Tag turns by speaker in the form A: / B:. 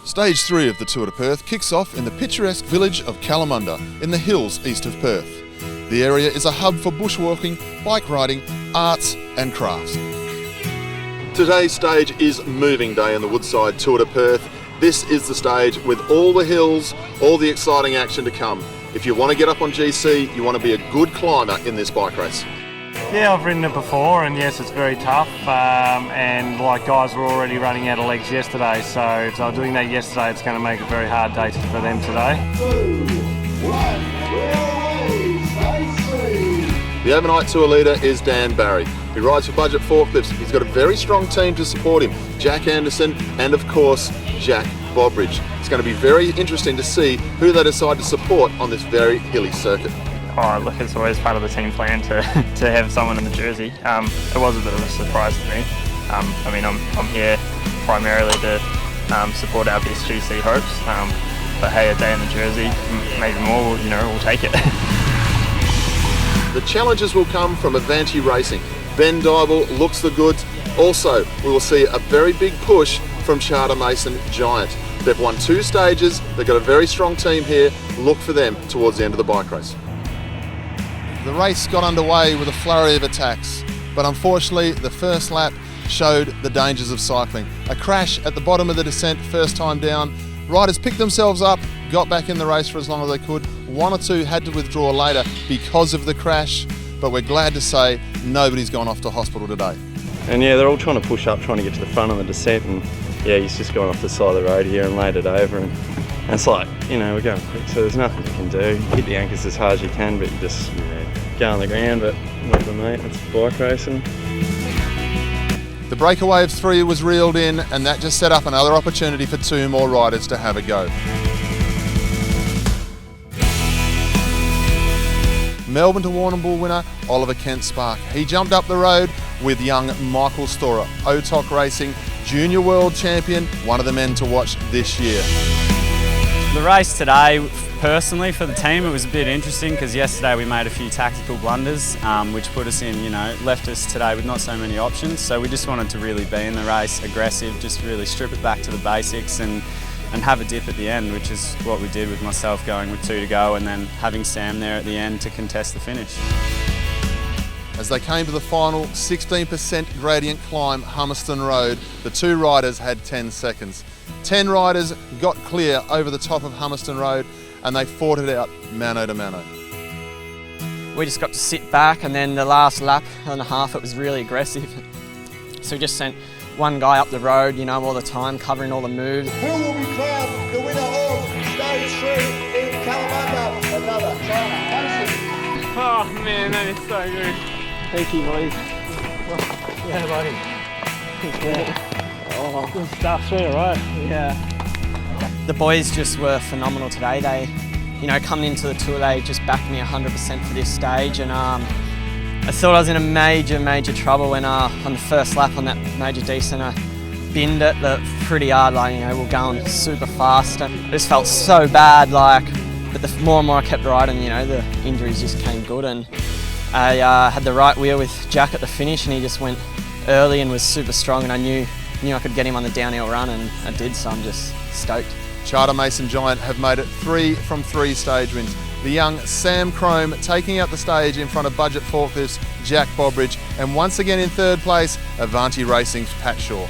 A: Stage 3 of the Tour de Perth kicks off in the picturesque village of Kalamunda in the hills east of Perth. The area is a hub for bushwalking, bike riding, arts and crafts. Today's stage is moving day in the Woodside Tour de Perth. This is the stage with all the hills, all the exciting action to come. If you want to get up on GC, you want to be a good climber in this bike race.
B: Yeah, I've ridden it before, and yes, it's very tough, and like guys were already running out of legs yesterday, so if they were doing that yesterday, it's going to make a very hard day for them today.
A: 2, 1, the overnight tour leader is Dan Barry. He rides for Budget Forklifts. He's got a very strong team to support him. Jack Anderson and, of course, Jack Bobridge. It's going to be very interesting to see who they decide to support on this very hilly circuit.
C: Oh, look, it's always part of the team plan to have someone in the jersey. It was a bit of a surprise to me. I mean, I'm here primarily to support our best GC hopes, but hey, a day in the jersey, maybe more, we'll take it.
A: The challenges will come from Avanti Racing. Ben Dybel looks the goods. Also, we will see a very big push from Charter Mason Giant. They've won 2 stages, they've got a very strong team here. Look for them towards the end of the bike race. The race got underway with a flurry of attacks, but unfortunately the first lap showed the dangers of cycling. A crash at the bottom of the descent, first time down. Riders picked themselves up, got back in the race for as long as they could. 1 or 2 had to withdraw later because of the crash, but we're glad to say nobody's gone off to hospital today.
D: And yeah, they're all trying to push up, trying to get to the front of the descent, and yeah, he's just gone off the side of the road here and laid it over, and it's like, we're going quick, so there's nothing you can do. You hit the anchors as hard as you can, but you just go on the ground, but whatever, mate, it's bike racing.
A: The breakaway of 3 was reeled in, and that just set up another opportunity for 2 more riders to have a go. Melbourne to Warrnambool winner Oliver Kent-Spark. He jumped up the road with young Michael Storer, OTOC Racing, junior world champion, one of the men to watch this year.
E: The race today, personally for the team, it was a bit interesting because yesterday we made a few tactical blunders, which put us in, left us today with not so many options. So we just wanted to really be in the race, aggressive, just really strip it back to the basics and have a dip at the end, which is what we did with myself going with 2 to go and then having Sam there at the end to contest the finish.
A: As they came to the final 16% gradient climb Hummerston Road, the 2 riders had 10 seconds. 10 riders got clear over the top of Hummerston Road and they fought it out mano to mano.
F: We just got to sit back, and then the last lap and a half it was really aggressive. So we just sent one guy up the road, all the time, covering all the moves.
G: Who will be crowned the winner of Stage 3 in Kalamunda? Another China.
C: Oh man, that is so good.
F: Thank you, boys.
B: Yeah, buddy.
F: Yeah.
B: Oh, good stuff, sweet, right?
F: Yeah. The boys just were phenomenal today. They, coming into the tour, they just backed me 100% for this stage, and I thought I was in major trouble when on the first lap on that major descent I binned it pretty hard, we're going super fast. I just felt so bad, but the more and more I kept riding, the injuries just came good, and I had the right wheel with Jack at the finish, and he just went early and was super strong, and I knew I could get him on the downhill run, and I did, so I'm just stoked.
A: Charter Mason Giant have made it 3 from 3 stage wins. The young Sam Crome taking out the stage in front of Budget Forklifts, Jack Bobridge, and once again in 3rd place, Avanti Racing's Pat Shaw.